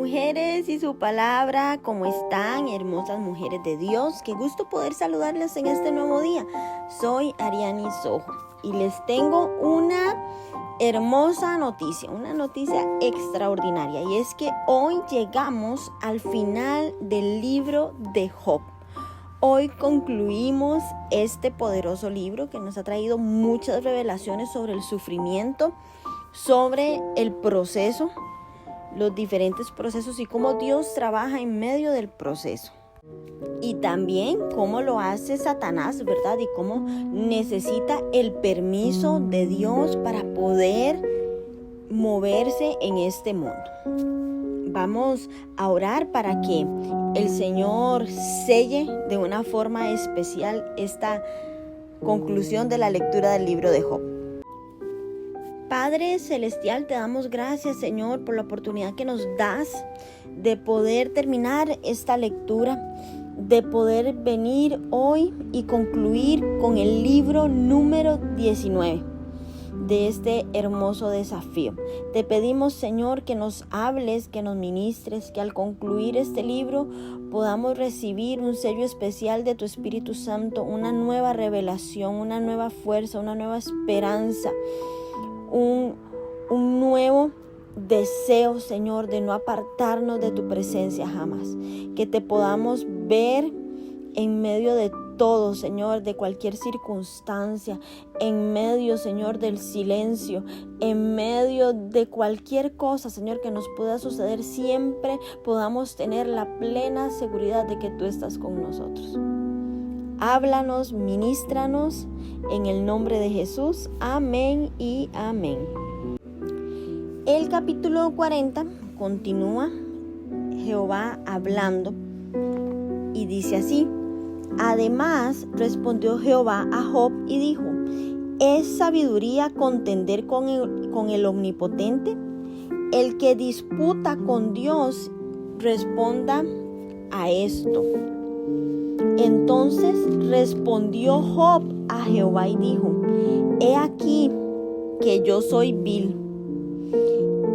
Mujeres y su palabra, ¿cómo están, hermosas mujeres de Dios? Qué gusto poder saludarles en este nuevo día. Soy Ariani Sojo y les tengo una hermosa noticia, una noticia extraordinaria, y es que hoy llegamos al final del libro de Job. Hoy concluimos este poderoso libro que nos ha traído muchas revelaciones sobre el sufrimiento, sobre el proceso, los diferentes procesos y cómo Dios trabaja en medio del proceso. Y también cómo lo hace Satanás, ¿verdad? Y cómo necesita el permiso de Dios para poder moverse en este mundo. Vamos a orar para que el Señor selle de una forma especial esta conclusión de la lectura del libro de Job. Padre Celestial, te damos gracias, Señor, por la oportunidad que nos das de poder terminar esta lectura, de poder venir hoy y concluir con el libro número 19 de este hermoso desafío. Te pedimos, Señor, que nos hables, que nos ministres, que al concluir este libro podamos recibir un sello especial de tu Espíritu Santo, una nueva revelación, una nueva fuerza, una nueva esperanza, un nuevo deseo, Señor, de no apartarnos de tu presencia jamás. Que te podamos ver en medio de todo, Señor, de cualquier circunstancia, en medio, Señor, del silencio, en medio de cualquier cosa, Señor, que nos pueda suceder. Siempre podamos tener la plena seguridad de que tú estás con nosotros. Háblanos, ministranos, en el nombre de Jesús. Amén y amén. El capítulo 40 continúa Jehová hablando y dice así: Además respondió Jehová a Job y dijo: ¿Es sabiduría contender con el Omnipotente? El que disputa con Dios responda a esto. Entonces respondió Job a Jehová y dijo: He aquí que yo soy vil.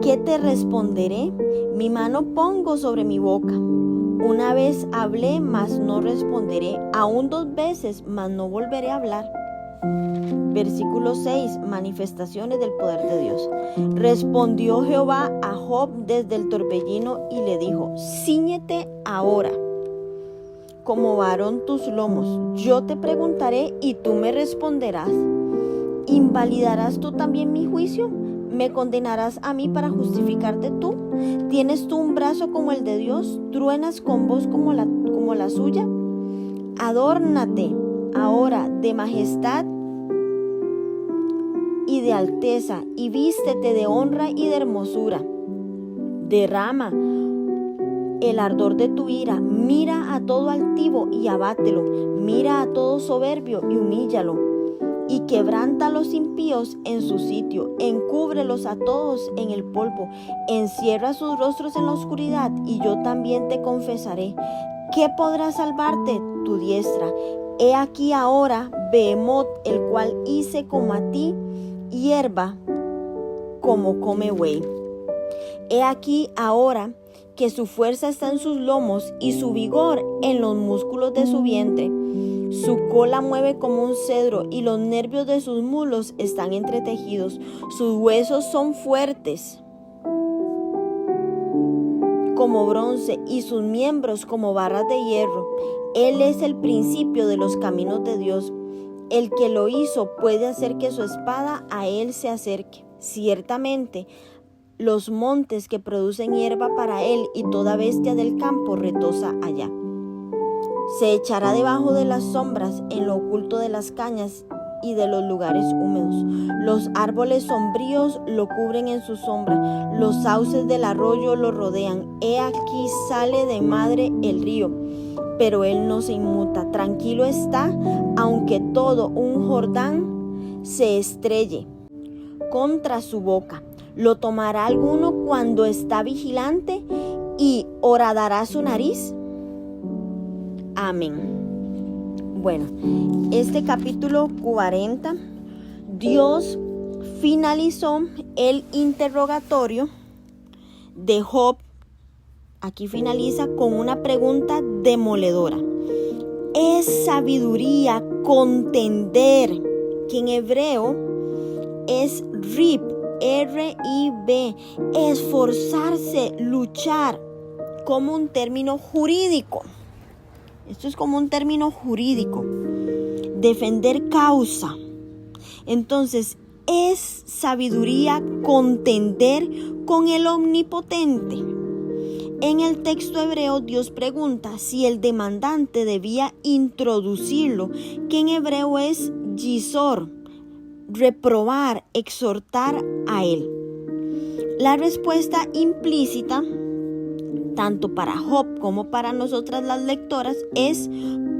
¿Qué te responderé? Mi mano pongo sobre mi boca. Una vez hablé, mas no responderé. Aún 2 veces, mas no volveré a hablar. Versículo 6. Manifestaciones del poder de Dios. Respondió Jehová a Job desde el torbellino y le dijo: Cíñete ahora como varón tus lomos. Yo te preguntaré y tú me responderás. ¿Invalidarás tú también mi juicio? ¿Me condenarás a mí para justificarte tú? ¿Tienes tú un brazo como el de Dios? ¿Truenas con voz como la suya? Adórnate ahora de majestad y de alteza, y vístete de honra y de hermosura. Derrama el ardor de tu ira. Mira a todo altivo y abátelo. Mira a todo soberbio y humíllalo. Y quebranta a los impíos en su sitio, encúbrelos a todos en el polvo, encierra sus rostros en la oscuridad, y yo también te confesaré. ¿Qué podrá salvarte? Tu diestra. He aquí ahora Behemoth, el cual hice como a ti, hierba como come buey. He aquí ahora que su fuerza está en sus lomos y su vigor en los músculos de su vientre. Su cola mueve como un cedro y los nervios de sus muslos están entretejidos. Sus huesos son fuertes como bronce y sus miembros como barras de hierro. Él es el principio de los caminos de Dios. El que lo hizo puede hacer que su espada a él se acerque. Ciertamente, los montes que producen hierba para él y toda bestia del campo retosa allá. Se echará debajo de las sombras, en lo oculto de las cañas y de los lugares húmedos. Los árboles sombríos lo cubren en su sombra, los sauces del arroyo lo rodean. He aquí sale de madre el río, pero él no se inmuta. Tranquilo está, aunque todo un Jordán se estrelle contra su boca. ¿Lo tomará alguno cuando está vigilante y horadará su nariz? Amén. Bueno, este capítulo 40, Dios finalizó el interrogatorio de Job aquí finaliza con una pregunta demoledora. ¿Es sabiduría contender, que en hebreo es rib, R-I-B, esforzarse, luchar, como un término jurídico? Esto es como un término jurídico. Defender causa. Entonces, ¿es sabiduría contender con el Omnipotente? En el texto hebreo, Dios pregunta si el demandante debía introducirlo, que en hebreo es yisor, reprobar, exhortar a él. La respuesta implícita, tanto para Job como para nosotras las lectoras, es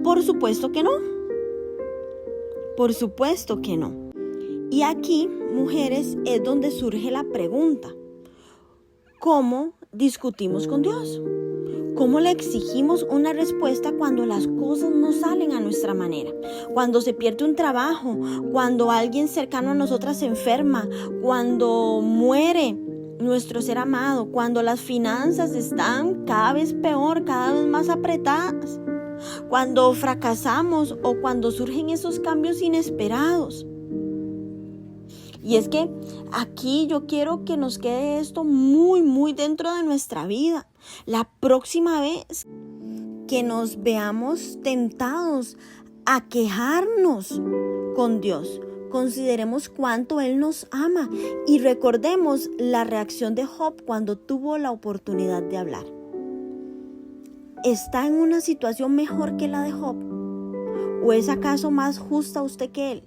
por supuesto que no. Por supuesto que no. Y aquí, mujeres, es donde surge la pregunta: ¿cómo discutimos con Dios? ¿Cómo le exigimos una respuesta cuando las cosas no salen a nuestra manera? Cuando se pierde un trabajo, cuando alguien cercano a nosotras se enferma, cuando muere nuestro ser amado, cuando las finanzas están cada vez peor, cada vez más apretadas, cuando fracasamos o cuando surgen esos cambios inesperados. Y es que aquí yo quiero que nos quede esto muy, muy dentro de nuestra vida. La próxima vez que nos veamos tentados a quejarnos con Dios, consideremos cuánto Él nos ama y recordemos la reacción de Job cuando tuvo la oportunidad de hablar. ¿Está en una situación mejor que la de Job? ¿O es acaso más justa usted que él?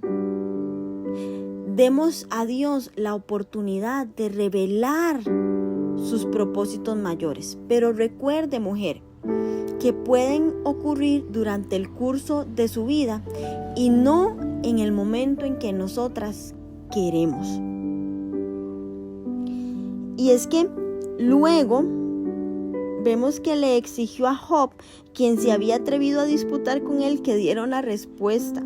Demos a Dios la oportunidad de revelar sus propósitos mayores. Pero recuerde, mujer, que pueden ocurrir durante el curso de su vida y no en el momento en que nosotras queremos. Y es que luego vemos que le exigió a Job, quien se había atrevido a disputar con él, que diera una respuesta.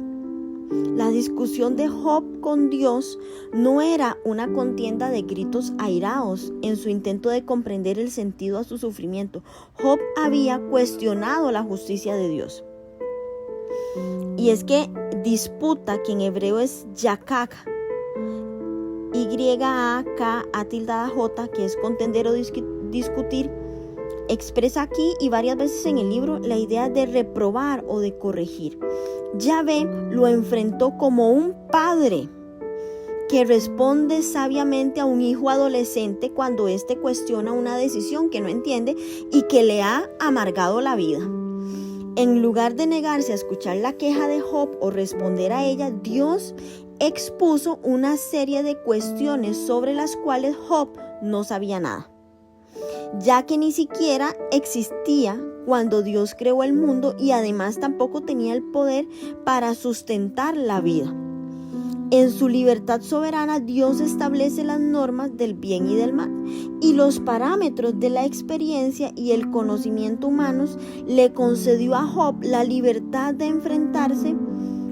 La discusión de Job con Dios no era una contienda de gritos airados en su intento de comprender el sentido a su sufrimiento. Job había cuestionado la justicia de Dios. Y es que disputa, que en hebreo es yakak, Y-A-K-A-J, que es contender o discutir, expresa aquí y varias veces en el libro la idea de reprobar o de corregir. Yahvé lo enfrentó como un padre que responde sabiamente a un hijo adolescente cuando éste cuestiona una decisión que no entiende y que le ha amargado la vida. En lugar de negarse a escuchar la queja de Job o responder a ella, Dios expuso una serie de cuestiones sobre las cuales Job no sabía nada, ya que ni siquiera existía cuando Dios creó el mundo y además tampoco tenía el poder para sustentar la vida. En su libertad soberana, Dios establece las normas del bien y del mal, y los parámetros de la experiencia y el conocimiento humanos le concedió a Job la libertad de enfrentarse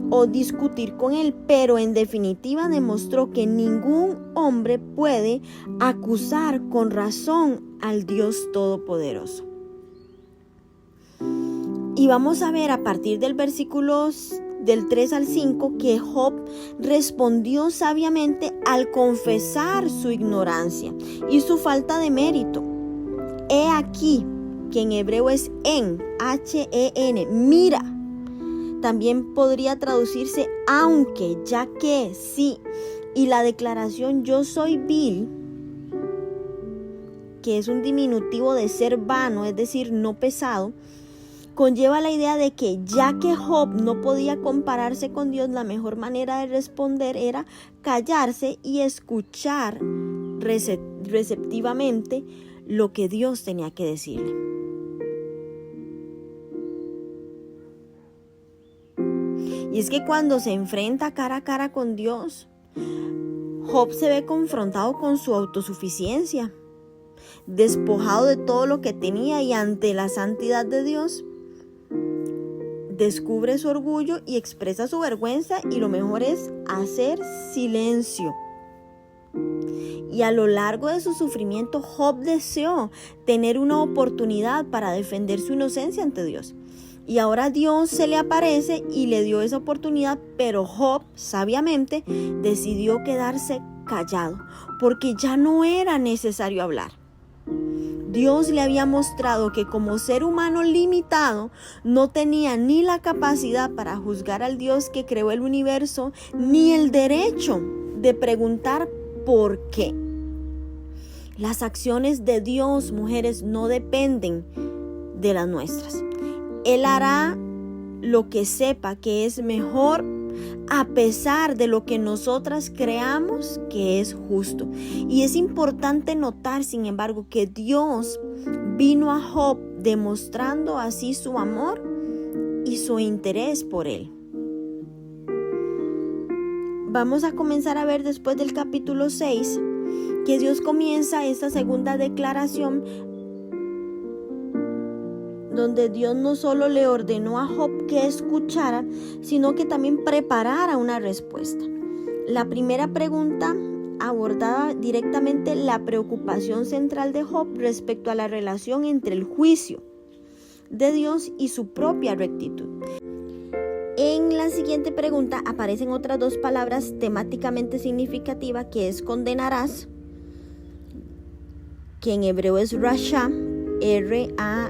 o discutir con él, pero en definitiva demostró que ningún hombre puede acusar con razón al Dios Todopoderoso. Y vamos a ver a partir del versículo del 3 al 5 que Job respondió sabiamente al confesar su ignorancia y su falta de mérito. He aquí, que en hebreo es H-E-N, mira. También podría traducirse aunque, ya que, sí. Y la declaración yo soy vil, que es un diminutivo de ser vano, es decir, no pesado, conlleva la idea de que ya que Job no podía compararse con Dios, la mejor manera de responder era callarse y escuchar receptivamente lo que Dios tenía que decirle. Y es que cuando se enfrenta cara a cara con Dios, Job se ve confrontado con su autosuficiencia, despojado de todo lo que tenía y ante la santidad de Dios, descubre su orgullo y expresa su vergüenza y lo mejor es hacer silencio. Y a lo largo de su sufrimiento, Job deseó tener una oportunidad para defender su inocencia ante Dios. Y ahora Dios se le aparece y le dio esa oportunidad, pero Job sabiamente decidió quedarse callado, porque ya no era necesario hablar. Dios le había mostrado que como ser humano limitado no tenía ni la capacidad para juzgar al Dios que creó el universo, ni el derecho de preguntar por qué. Las acciones de Dios, mujeres, no dependen de las nuestras. Él hará lo que sepa que es mejor, a pesar de lo que nosotras creamos que es justo. Y es importante notar, sin embargo, que Dios vino a Job demostrando así su amor y su interés por él. Vamos a comenzar a ver después del capítulo 6 que Dios comienza esta segunda declaración, donde Dios no solo le ordenó a Job que escuchara, sino que también preparara una respuesta. La primera pregunta abordaba directamente la preocupación central de Job respecto a la relación entre el juicio de Dios y su propia rectitud. En la siguiente pregunta aparecen otras dos palabras temáticamente significativas, que es condenarás, que en hebreo es rasha, R-A-S-H-A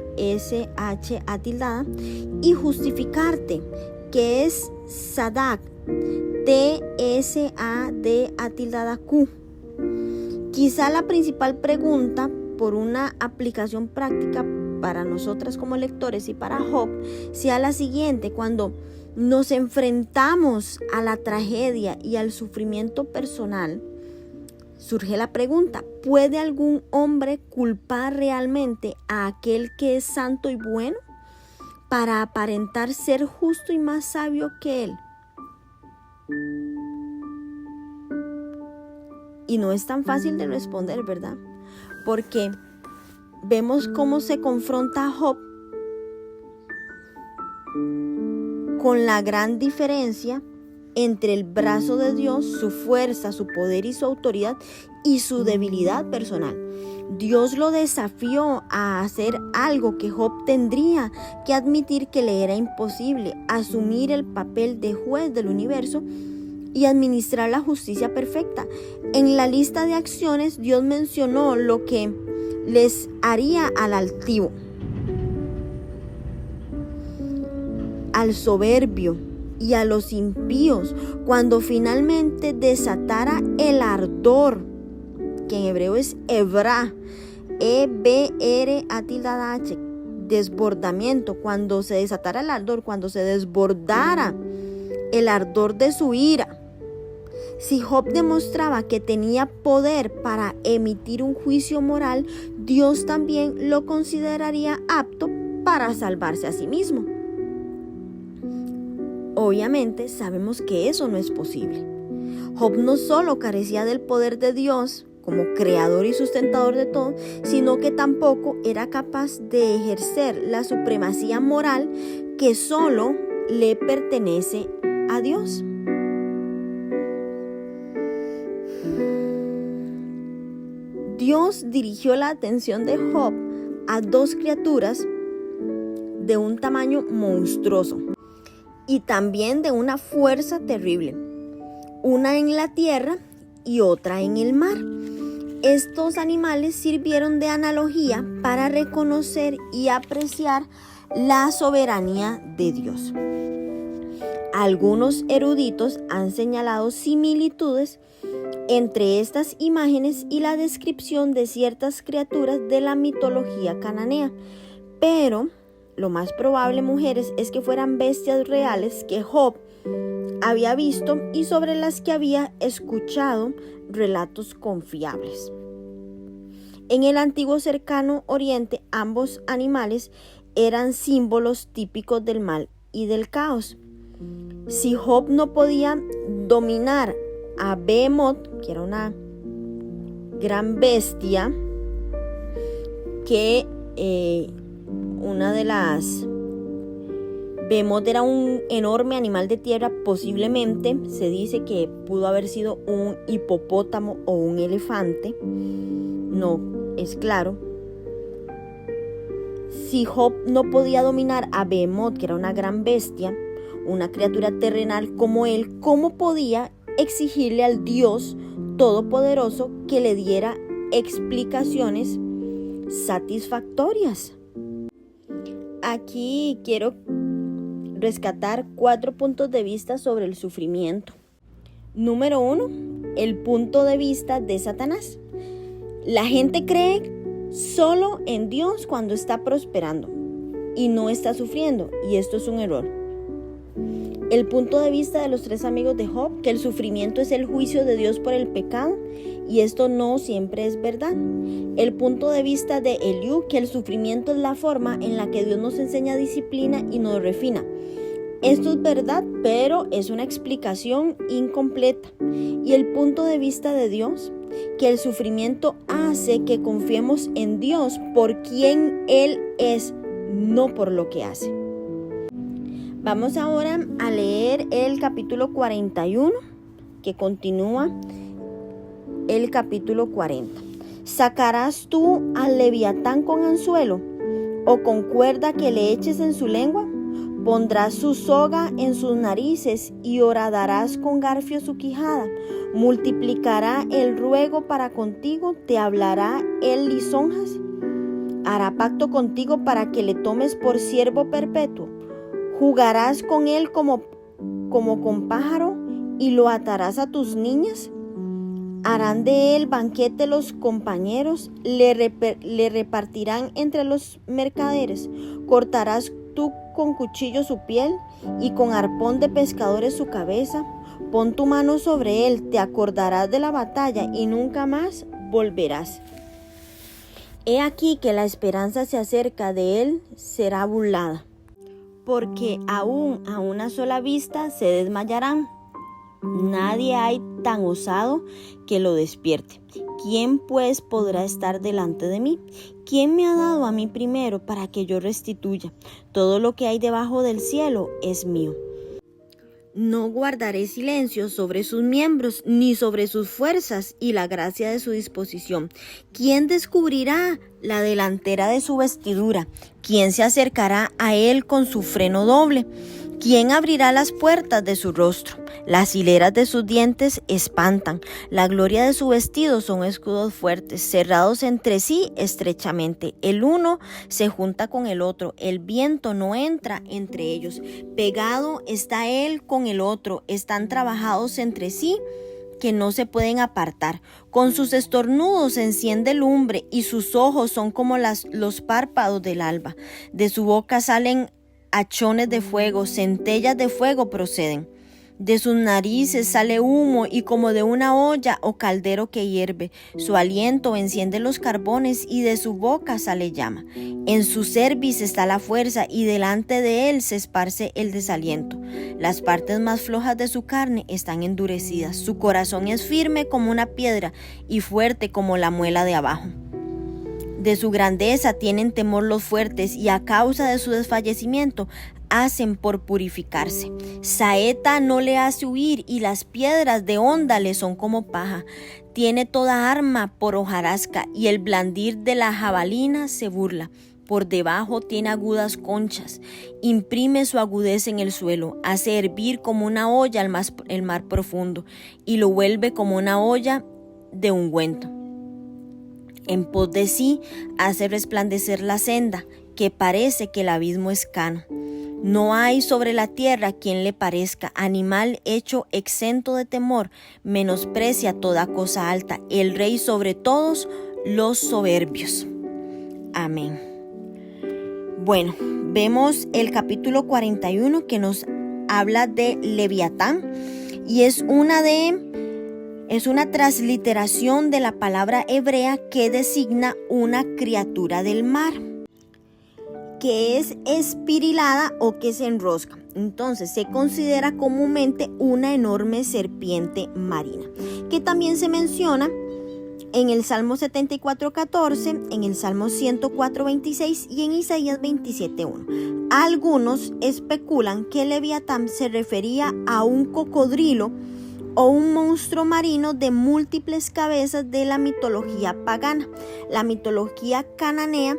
tildada, y justificarte, que es sadak, T-S-A-D-A tildada Q. Quizá la principal pregunta, por una aplicación práctica para nosotras como lectores y para Job, sea la siguiente: cuando nos enfrentamos a la tragedia y al sufrimiento personal, surge la pregunta: ¿puede algún hombre culpar realmente a aquel que es santo y bueno para aparentar ser justo y más sabio que él? Y no es tan fácil de responder, ¿verdad? Porque vemos cómo se confronta a Job con la gran diferencia entre el brazo de Dios, su fuerza, su poder y su autoridad, y su debilidad personal. Dios lo desafió a hacer algo que Job tendría que admitir que le era imposible: asumir el papel de juez del universo y administrar la justicia perfecta. En la lista de acciones, Dios mencionó lo que les haría al altivo, al soberbio y a los impíos cuando finalmente desatara el ardor, que en hebreo es Ebrah, E-B-R-A-H, desbordamiento, cuando se desatara el ardor, cuando se desbordara el ardor de su ira. Si Job demostraba que tenía poder para emitir un juicio moral, Dios también lo consideraría apto para salvarse a sí mismo. Obviamente sabemos que eso no es posible. Job no solo carecía del poder de Dios como creador y sustentador de todo, sino que tampoco era capaz de ejercer la supremacía moral que solo le pertenece a Dios. Dios dirigió la atención de Job a dos criaturas de un tamaño monstruoso y también de una fuerza terrible, una en la tierra y otra en el mar. Estos animales sirvieron de analogía para reconocer y apreciar la soberanía de Dios. Algunos eruditos han señalado similitudes entre estas imágenes y la descripción de ciertas criaturas de la mitología cananea, pero lo más probable, mujeres, es que fueran bestias reales que Job había visto y sobre las que había escuchado relatos confiables. En el antiguo cercano Oriente, ambos animales eran símbolos típicos del mal y del caos. Si Job no podía dominar a Behemoth, que era una gran bestia, que una de las Behemoth era un enorme animal de tierra, posiblemente se dice que pudo haber sido un hipopótamo o un elefante. No es claro. Si Job no podía dominar a Behemoth, que era una gran bestia, una criatura terrenal como él, ¿cómo podía exigirle al Dios Todopoderoso que le diera explicaciones satisfactorias? Aquí quiero rescatar 4 puntos de vista sobre el sufrimiento. Número 1, el punto de vista de Satanás. La gente cree solo en Dios cuando está prosperando y no está sufriendo, y esto es un error. El punto de vista de los 3 amigos de Job, que el sufrimiento es el juicio de Dios por el pecado, y esto no siempre es verdad. El punto de vista de Eliú, que el sufrimiento es la forma en la que Dios nos enseña disciplina y nos refina. Esto es verdad, pero es una explicación incompleta. Y el punto de vista de Dios, que el sufrimiento hace que confiemos en Dios por quien Él es, no por lo que hace. Vamos ahora a leer el capítulo 41, que continúa el capítulo 40. ¿Sacarás tú al leviatán con anzuelo o con cuerda que le eches en su lengua? Pondrás su soga en sus narices y horadarás con garfio su quijada. Multiplicará el ruego para contigo, te hablará él lisonjas. Hará pacto contigo para que le tomes por siervo perpetuo. Jugarás con él como con pájaro y lo atarás a tus niñas. Harán de él banquete los compañeros, le repartirán entre los mercaderes. Cortarás tú con cuchillo su piel y con arpón de pescadores su cabeza. Pon tu mano sobre él, te acordarás de la batalla y nunca más volverás. He aquí que la esperanza se acerca, de él será burlada, porque aún a una sola vista se desmayarán. Nadie hay tan osado que lo despierte. ¿Quién pues podrá estar delante de mí? ¿Quién me ha dado a mí primero para que yo restituya? Todo lo que hay debajo del cielo es mío. No guardaré silencio sobre sus miembros, ni sobre sus fuerzas y la gracia de su disposición. ¿Quién descubrirá la delantera de su vestidura? ¿Quién se acercará a él con su freno doble? ¿Quién abrirá las puertas de su rostro? Las hileras de sus dientes espantan. La gloria de su vestido son escudos fuertes, cerrados entre sí estrechamente. El uno se junta con el otro. El viento no entra entre ellos. Pegado está él con el otro. Están trabajados entre sí, que no se pueden apartar. Con sus estornudos se enciende lumbre y sus ojos son como los párpados del alba. De su boca salen hachones de fuego, centellas de fuego proceden. De sus narices sale humo y como de una olla o caldero que hierve. Su aliento enciende los carbones y de su boca sale llama. En su cerviz está la fuerza y delante de él se esparce el desaliento. Las partes más flojas de su carne están endurecidas. Su corazón es firme como una piedra y fuerte como la muela de abajo. De su grandeza tienen temor los fuertes y a causa de su desfallecimiento hacen por purificarse. Saeta no le hace huir y las piedras de honda le son como paja. Tiene toda arma por hojarasca y el blandir de la jabalina se burla. Por debajo tiene agudas conchas, imprime su agudeza en el suelo, hace hervir como una olla el mar profundo y lo vuelve como una olla de ungüento. En pos de sí hace resplandecer la senda, que parece que el abismo es cano. No hay sobre la tierra quien le parezca, animal hecho exento de temor, menosprecia toda cosa alta, el rey sobre todos los soberbios. Amén. Bueno, vemos el capítulo 41 que nos habla de Leviatán y es una transliteración de la palabra hebrea que designa una criatura del mar, que es espirilada o que se enrosca. Entonces se considera comúnmente una enorme serpiente marina, que también se menciona en el Salmo 74:14, en el Salmo 104:26 y en Isaías 27:1. Algunos especulan que Leviatán se refería a un cocodrilo o un monstruo marino de múltiples cabezas de la mitología pagana. La mitología cananea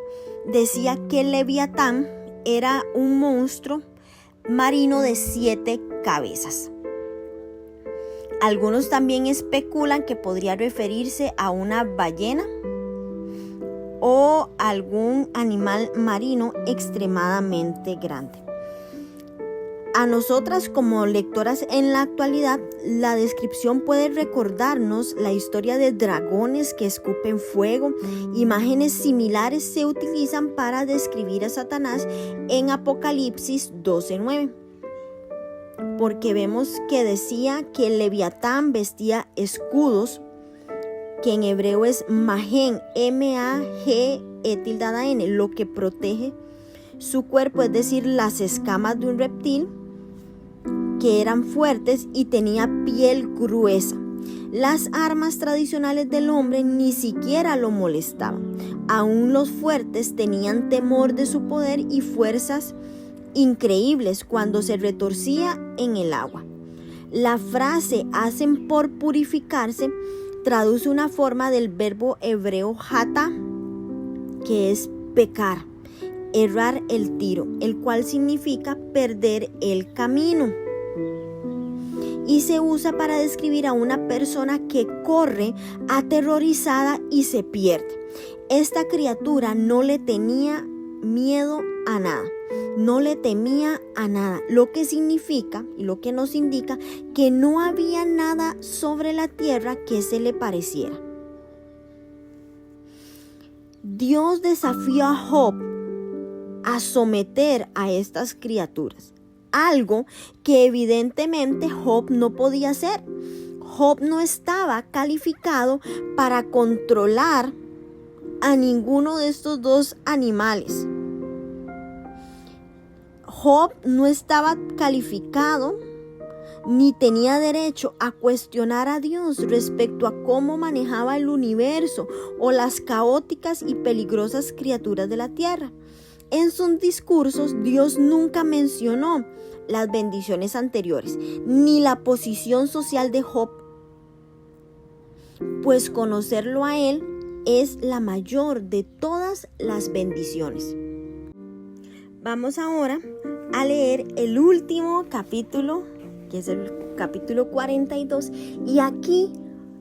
decía que Leviatán era un monstruo marino de 7 cabezas. Algunos también especulan que podría referirse a una ballena o algún animal marino extremadamente grande. A nosotras como lectoras en la actualidad, la descripción puede recordarnos la historia de dragones que escupen fuego. Imágenes similares se utilizan para describir a Satanás en Apocalipsis 12:9. Porque vemos que decía que el Leviatán vestía escudos, que en hebreo es Magen, M-A-G-E-N, lo que protege su cuerpo, es decir, las escamas de un reptil, que eran fuertes y tenía piel gruesa. Las armas tradicionales del hombre ni siquiera lo molestaban. Aún los fuertes tenían temor de su poder y fuerzas increíbles cuando se retorcía en el agua. La frase hacen por purificarse traduce una forma del verbo hebreo hata, que es pecar, errar el tiro, el cual significa perder el camino. Y se usa para describir a una persona que corre aterrorizada y se pierde. Esta criatura no le tenía miedo a nada. No le temía a nada, lo que significa y lo que nos indica que no había nada sobre la tierra que se le pareciera. Dios desafió a Job a someter a estas criaturas, algo que evidentemente Job no podía hacer. Job no estaba calificado para controlar a ninguno de estos dos animales. Job no estaba calificado ni tenía derecho a cuestionar a Dios respecto a cómo manejaba el universo o las caóticas y peligrosas criaturas de la tierra. En sus discursos, Dios nunca mencionó las bendiciones anteriores ni la posición social de Job, pues conocerlo a él es la mayor de todas las bendiciones. Vamos ahora a leer el último capítulo, que es el capítulo 42, y aquí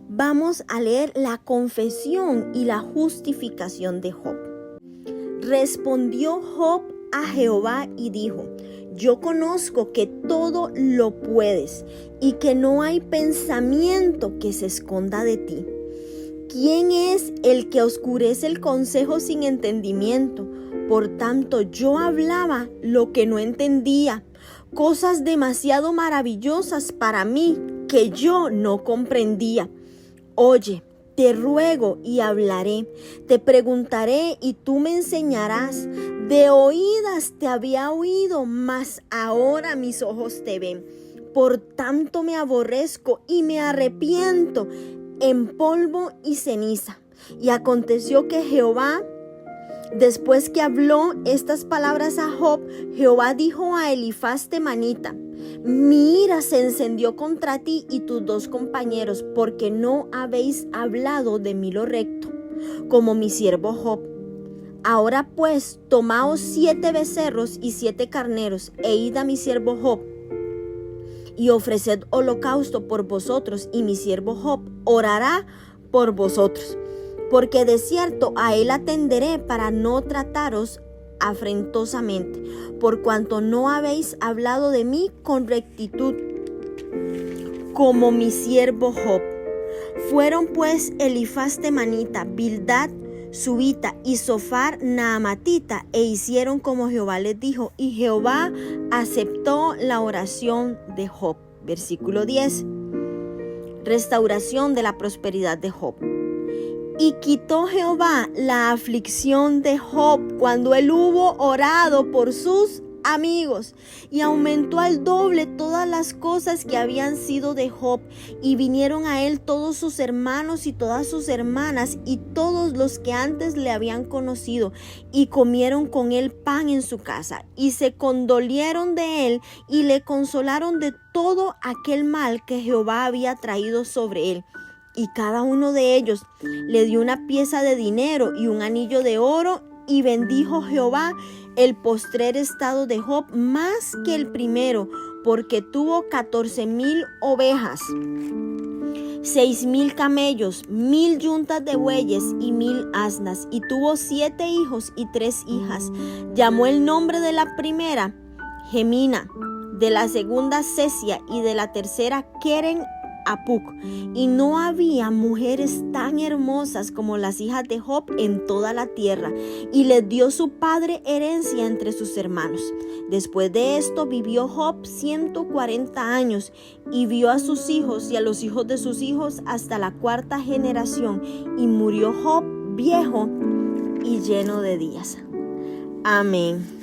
vamos a leer la confesión y la justificación de Job. Respondió Job a Jehová y dijo: yo conozco que todo lo puedes y que no hay pensamiento que se esconda de ti. ¿Quién es el que oscurece el consejo sin entendimiento? Por tanto, yo hablaba lo que no entendía, cosas demasiado maravillosas para mí que yo no comprendía. Oye, te ruego y hablaré, te preguntaré y tú me enseñarás. De oídas te había oído, mas ahora mis ojos te ven. Por tanto me aborrezco y me arrepiento en polvo y ceniza. Y aconteció que Jehová, después que habló estas palabras a Job, Jehová dijo a Elifaz temanita: mi ira se encendió contra ti y tus 2 compañeros, porque no habéis hablado de mí lo recto, como mi siervo Job. Ahora pues, tomaos 7 becerros y 7 carneros, e id a mi siervo Job, y ofreced holocausto por vosotros, y mi siervo Job orará por vosotros. Porque de cierto a él atenderé para no trataros afrentosamente, por cuanto no habéis hablado de mí con rectitud, como mi siervo Job. Fueron pues Elifaz temanita, Bildad subita y Sofar naamatita, e hicieron como Jehová les dijo, y Jehová aceptó la oración de Job. Versículo 10. Restauración de la prosperidad de Job. Y quitó Jehová la aflicción de Job cuando él hubo orado por sus amigos, y aumentó al doble todas las cosas que habían sido de Job, y vinieron a él todos sus hermanos y todas sus hermanas y todos los que antes le habían conocido, y comieron con él pan en su casa, y se condolieron de él y le consolaron de todo aquel mal que Jehová había traído sobre él. Y cada uno de ellos le dio una pieza de dinero y un anillo de oro, y bendijo Jehová el postrer estado de Job más que el primero, porque tuvo 14,000 ovejas, 6,000 camellos, 1,000 yuntas de bueyes y 1,000 asnas, y tuvo 7 hijos y 3 hijas. Llamó el nombre de la primera Gemina, de la segunda Cesia y de la tercera Keren Apuc, y no había mujeres tan hermosas como las hijas de Job en toda la tierra, y les dio su padre herencia entre sus hermanos. Después de esto vivió Job 140 años, y vio a sus hijos y a los hijos de sus hijos hasta la 4ª generación, y murió Job viejo y lleno de días. Amén.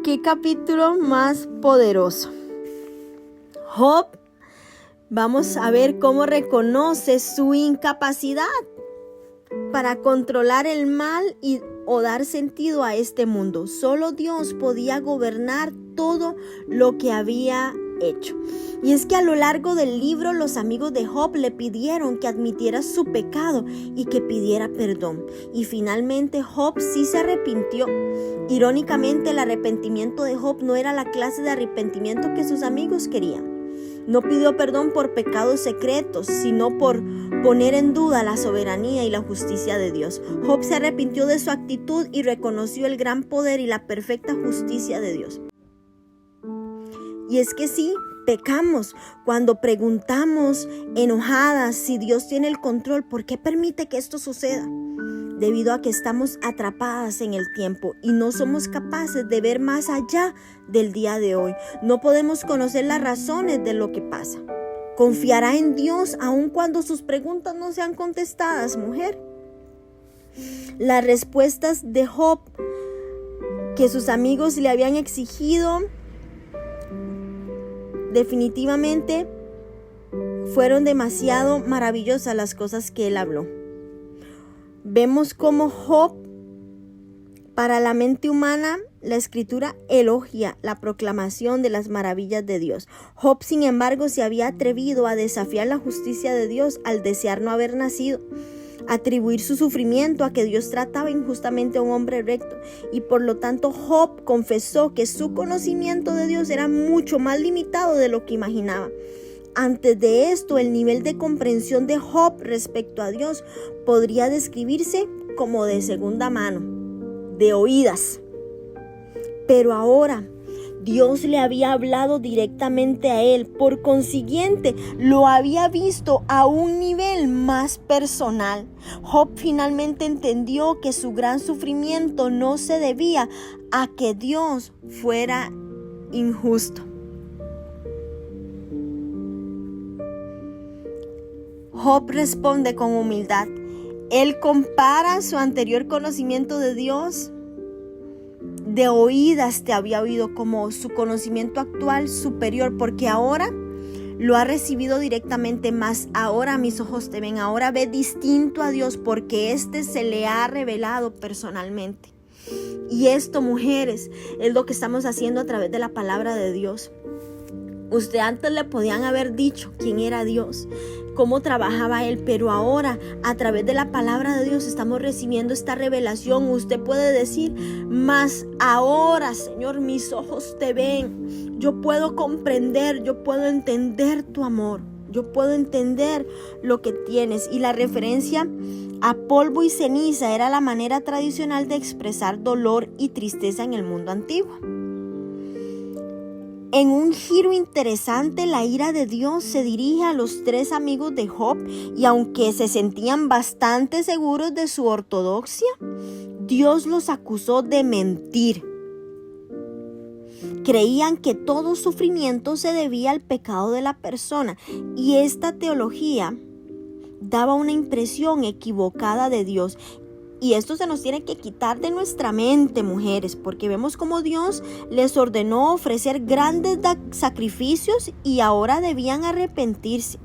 Qué capítulo más poderoso. Job, vamos a ver cómo reconoce su incapacidad para controlar el mal o dar sentido a este mundo. Solo Dios podía gobernar todo lo que había hecho. Y es que a lo largo del libro los amigos de Job le pidieron que admitiera su pecado y que pidiera perdón. Y finalmente Job sí se arrepintió. Irónicamente, el arrepentimiento de Job no era la clase de arrepentimiento que sus amigos querían. No pidió perdón por pecados secretos, sino por poner en duda la soberanía y la justicia de Dios. Job se arrepintió de su actitud y reconoció el gran poder y la perfecta justicia de Dios. Y es que sí, pecamos cuando preguntamos enojadas si Dios tiene el control. ¿Por qué permite que esto suceda? Debido a que estamos atrapadas en el tiempo y no somos capaces de ver más allá del día de hoy. No podemos conocer las razones de lo que pasa. ¿Confiará en Dios aun cuando sus preguntas no sean contestadas, mujer? Las respuestas de Job que sus amigos le habían exigido definitivamente fueron demasiado maravillosas las cosas que él habló. Vemos cómo Job, para la mente humana, la escritura elogia la proclamación de las maravillas de Dios. Job, sin embargo, se había atrevido a desafiar la justicia de Dios al desear no haber nacido, atribuir su sufrimiento a que Dios trataba injustamente a un hombre recto, y por lo tanto Job confesó que su conocimiento de Dios era mucho más limitado de lo que imaginaba. Antes de esto, el nivel de comprensión de Job respecto a Dios podría describirse como de segunda mano, de oídas. Pero ahora Dios le había hablado directamente a él, por consiguiente lo había visto a un nivel más personal. Job finalmente entendió que su gran sufrimiento no se debía a que Dios fuera injusto. Job responde con humildad. Él compara su anterior conocimiento de Dios, de oídas te había oído, como su conocimiento actual superior, porque ahora lo ha recibido directamente, más ahora mis ojos te ven, ahora ve distinto a Dios porque se le ha revelado personalmente. Y esto, mujeres, es lo que estamos haciendo a través de la palabra de Dios. Usted antes le podían haber dicho quién era Dios, cómo trabajaba Él, pero ahora a través de la palabra de Dios estamos recibiendo esta revelación. Usted puede decir, mas ahora, Señor, mis ojos te ven. Yo puedo comprender, yo puedo entender tu amor, yo puedo entender lo que tienes. Y la referencia a polvo y ceniza era la manera tradicional de expresar dolor y tristeza en el mundo antiguo. En un giro interesante, la ira de Dios se dirige a los 3 amigos de Job, y aunque se sentían bastante seguros de su ortodoxia, Dios los acusó de mentir. Creían que todo sufrimiento se debía al pecado de la persona, y esta teología daba una impresión equivocada de Dios Y esto se nos tiene que quitar de nuestra mente, mujeres, porque vemos como Dios les ordenó ofrecer grandes sacrificios y ahora debían arrepentirse.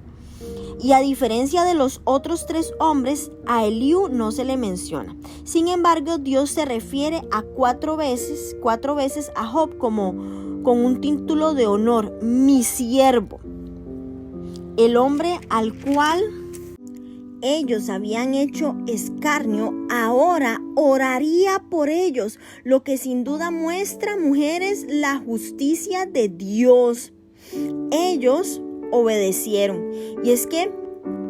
Y a diferencia de los otros 3 hombres, a Eliú no se le menciona. Sin embargo, Dios se refiere a 4 veces a Job como con un título de honor, mi siervo. El hombre al cual ellos habían hecho escarnio, ahora oraría por ellos, lo que sin duda muestra, mujeres, la justicia de Dios. Ellos obedecieron. Y es que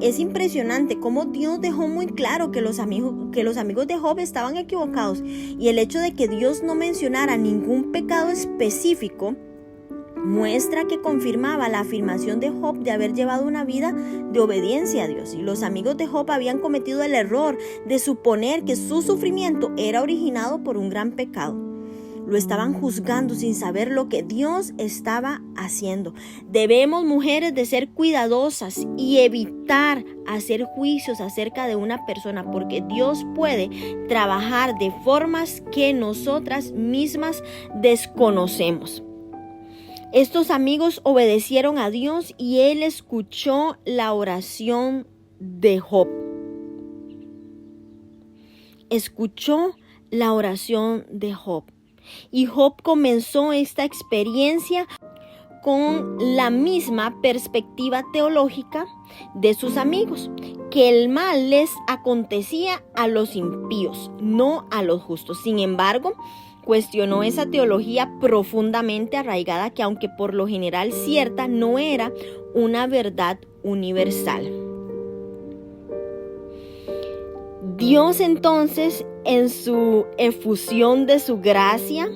es impresionante cómo Dios dejó muy claro que los amigos de Job estaban equivocados. Y el hecho de que Dios no mencionara ningún pecado específico muestra que confirmaba la afirmación de Job de haber llevado una vida de obediencia a Dios. Y los amigos de Job habían cometido el error de suponer que su sufrimiento era originado por un gran pecado. Lo estaban juzgando sin saber lo que Dios estaba haciendo. Debemos, mujeres, de ser cuidadosas y evitar hacer juicios acerca de una persona, porque Dios puede trabajar de formas que nosotras mismas desconocemos. Estos amigos obedecieron a Dios y Él escuchó la oración de Job. Escuchó la oración de Job. Y Job comenzó esta experiencia con la misma perspectiva teológica de sus amigos, que el mal les acontecía a los impíos, no a los justos. Sin embargo, cuestionó esa teología profundamente arraigada que, aunque por lo general cierta, no era una verdad universal. Dios entonces, en su efusión de su gracia,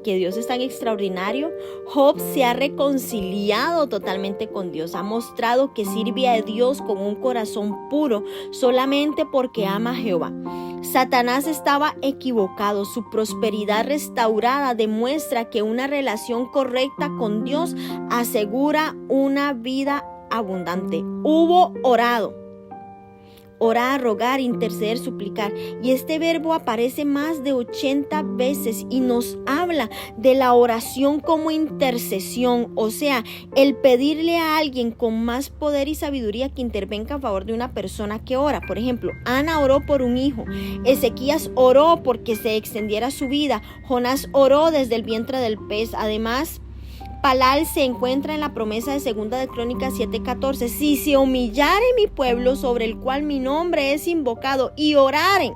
que Dios es tan extraordinario, Job se ha reconciliado totalmente con Dios. Ha mostrado que sirve a Dios con un corazón puro solamente porque ama a Jehová. Satanás estaba equivocado. Su prosperidad restaurada demuestra que una relación correcta con Dios asegura una vida abundante. Hubo orado. Orar, rogar, interceder, suplicar. Y este verbo aparece más de 80 veces y nos habla de la oración como intercesión, o sea, el pedirle a alguien con más poder y sabiduría que intervenga a favor de una persona que ora. Por ejemplo, Ana oró por un hijo, Ezequías oró porque se extendiera su vida, Jonás oró desde el vientre del pez. Además, Palal se encuentra en la promesa de 2 de Crónicas 7:14. Si se humillare mi pueblo sobre el cual mi nombre es invocado y oraren,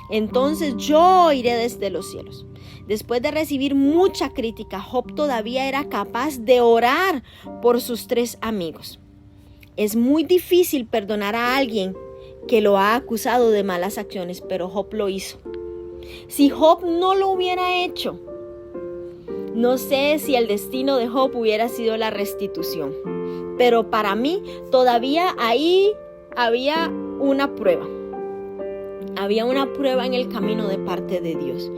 entonces yo iré desde los cielos. Después de recibir mucha crítica, Job todavía era capaz de orar por sus 3 amigos. Es muy difícil perdonar a alguien que lo ha acusado de malas acciones, pero Job lo hizo. Si Job no lo hubiera hecho, no sé si el destino de Job hubiera sido la restitución, pero para mí todavía ahí había una prueba. Había una prueba en el camino de parte de Dios.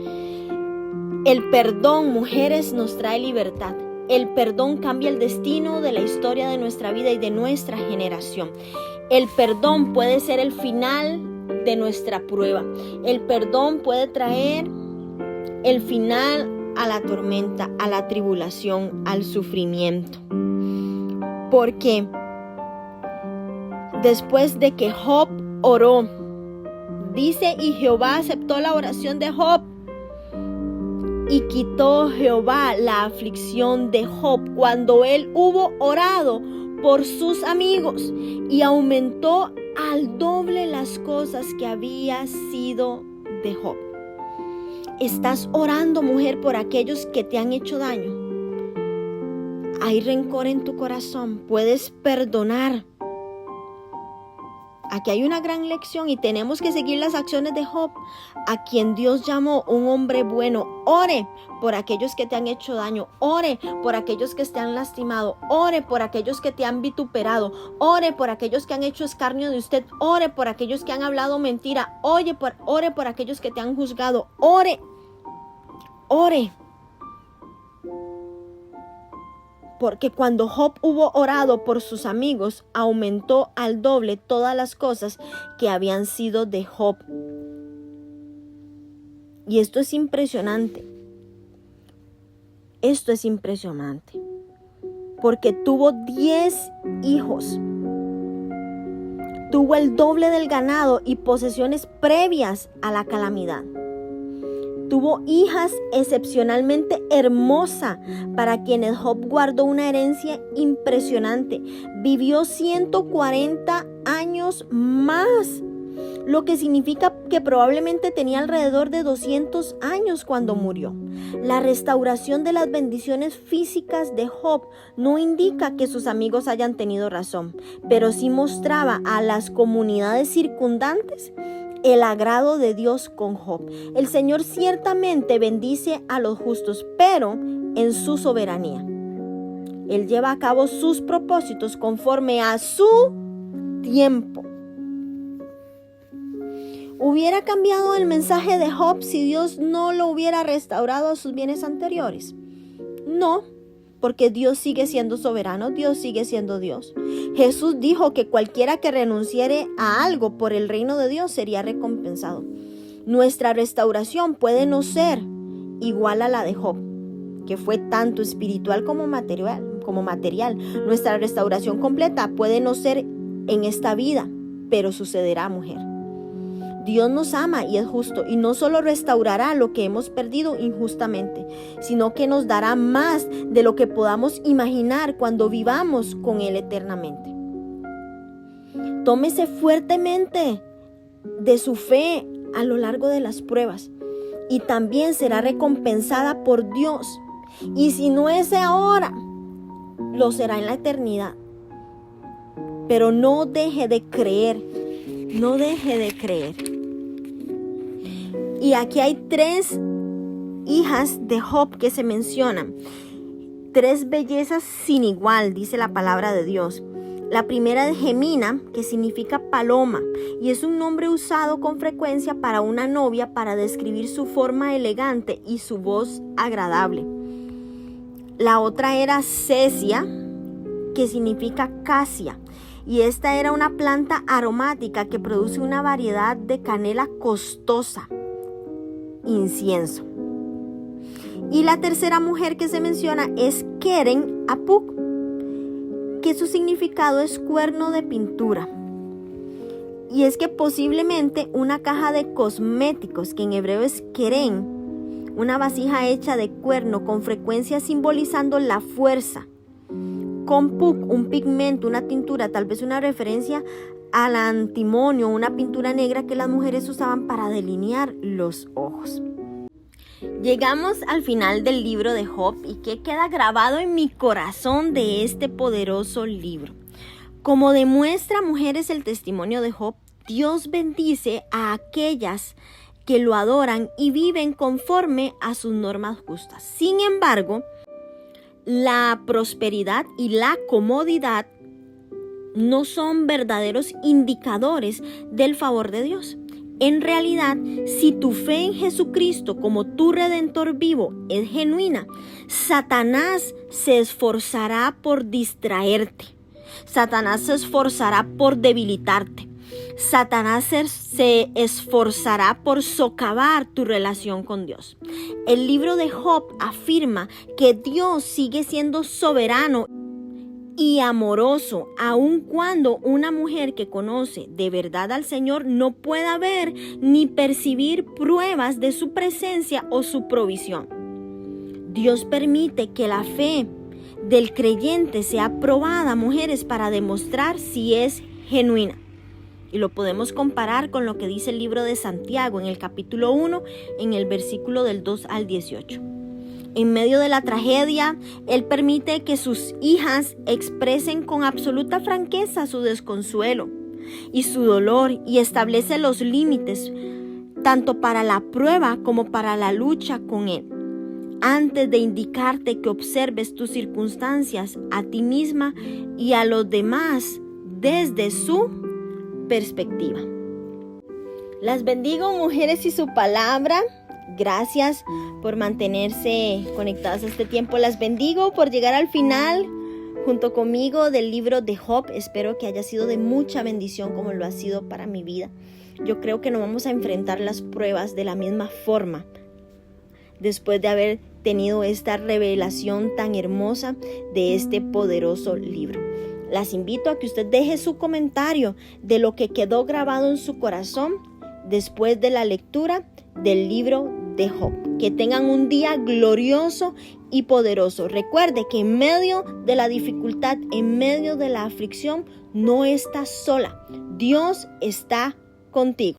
El perdón, mujeres, nos trae libertad. El perdón cambia el destino de la historia de nuestra vida y de nuestra generación. El perdón puede ser el final de nuestra prueba. El perdón puede traer el final a la tormenta, a la tribulación, al sufrimiento. Porque después de que Job oró, dice, y Jehová aceptó la oración de Job y quitó Jehová la aflicción de Job cuando él hubo orado por sus amigos y aumentó al doble las cosas que había sido de Job. ¿Estás orando, mujer, por aquellos que te han hecho daño? ¿Hay rencor en tu corazón? ¿Puedes perdonar? Aquí hay una gran lección y tenemos que seguir las acciones de Job, a quien Dios llamó un hombre bueno. Ore por aquellos que te han hecho daño. Ore por aquellos que te han lastimado. Ore por aquellos que te han vituperado. Ore por aquellos que han hecho escarnio de usted. Ore por aquellos que han hablado mentira. Ore por aquellos que te han juzgado. Ore. Porque cuando Job hubo orado por sus amigos, aumentó al doble todas las cosas que habían sido de Job. Y esto es impresionante. Esto es impresionante. Porque tuvo 10 hijos. Tuvo el doble del ganado y posesiones previas a la calamidad. Tuvo hijas excepcionalmente hermosas para quienes Job guardó una herencia impresionante. Vivió 140 años más, lo que significa que probablemente tenía alrededor de 200 años cuando murió. La restauración de las bendiciones físicas de Job no indica que sus amigos hayan tenido razón, pero sí mostraba a las comunidades circundantes el agrado de Dios con Job. El Señor ciertamente bendice a los justos, pero en su soberanía. Él lleva a cabo sus propósitos conforme a su tiempo. ¿Hubiera cambiado el mensaje de Job si Dios no lo hubiera restaurado a sus bienes anteriores? No, porque Dios sigue siendo soberano, Dios sigue siendo Dios. Jesús dijo que cualquiera que renunciare a algo por el reino de Dios sería recompensado. Nuestra restauración puede no ser igual a la de Job, que fue tanto espiritual como material. Nuestra restauración completa puede no ser en esta vida, pero sucederá, mujer. Dios nos ama y es justo, y no solo restaurará lo que hemos perdido injustamente, sino que nos dará más de lo que podamos imaginar cuando vivamos con Él eternamente. Tómese fuertemente de su fe a lo largo de las pruebas y también será recompensada por Dios. Y si no es ahora, lo será en la eternidad. Pero no deje de creer. No deje de creer. Y aquí hay 3 hijas de Job que se mencionan. 3 bellezas sin igual, dice la palabra de Dios. La primera es Gemina, que significa paloma, y es un nombre usado con frecuencia para una novia para describir su forma elegante y su voz agradable. La otra era Cesia, que significa casia. Y esta era una planta aromática que produce una variedad de canela costosa, incienso. Y la tercera mujer que se menciona es Keren Apuk, que su significado es cuerno de pintura. Y es que posiblemente una caja de cosméticos, que en hebreo es Keren, una vasija hecha de cuerno con frecuencia simbolizando la fuerza. Con puk, un pigmento, una tintura, tal vez una referencia al antimonio, una pintura negra que las mujeres usaban para delinear los ojos. Llegamos al final del libro de Job y que queda grabado en mi corazón de este poderoso libro. Como demuestra, mujeres, el testimonio de Job, Dios bendice a aquellas que lo adoran y viven conforme a sus normas justas. Sin embargo, la prosperidad y la comodidad no son verdaderos indicadores del favor de Dios. En realidad, si tu fe en Jesucristo como tu Redentor vivo es genuina, Satanás se esforzará por distraerte. Satanás se esforzará por debilitarte. Satanás se esforzará por socavar tu relación con Dios. El libro de Job afirma que Dios sigue siendo soberano y amoroso, aun cuando una mujer que conoce de verdad al Señor no pueda ver ni percibir pruebas de su presencia o su provisión. Dios permite que la fe del creyente sea probada, mujeres, para demostrar si es genuina. Y lo podemos comparar con lo que dice el libro de Santiago en el capítulo 1, en el versículo del 2 al 18. En medio de la tragedia, Él permite que sus hijas expresen con absoluta franqueza su desconsuelo y su dolor y establece los límites tanto para la prueba como para la lucha con Él. Antes de indicarte que observes tus circunstancias a ti misma y a los demás desde su perspectiva. Las bendigo, mujeres, y su palabra. Gracias por mantenerse conectadas a este tiempo. Las bendigo por llegar al final junto conmigo del libro de Job. Espero que haya sido de mucha bendición como lo ha sido para mi vida. yo creo que no vamos a enfrentar las pruebas de la misma forma después de haber tenido esta revelación tan hermosa de este poderoso libro. Las invito a que usted deje su comentario de lo que quedó grabado en su corazón después de la lectura del libro de Job. Que tengan un día glorioso y poderoso. Recuerde que en medio de la dificultad, en medio de la aflicción, no estás sola. Dios está contigo.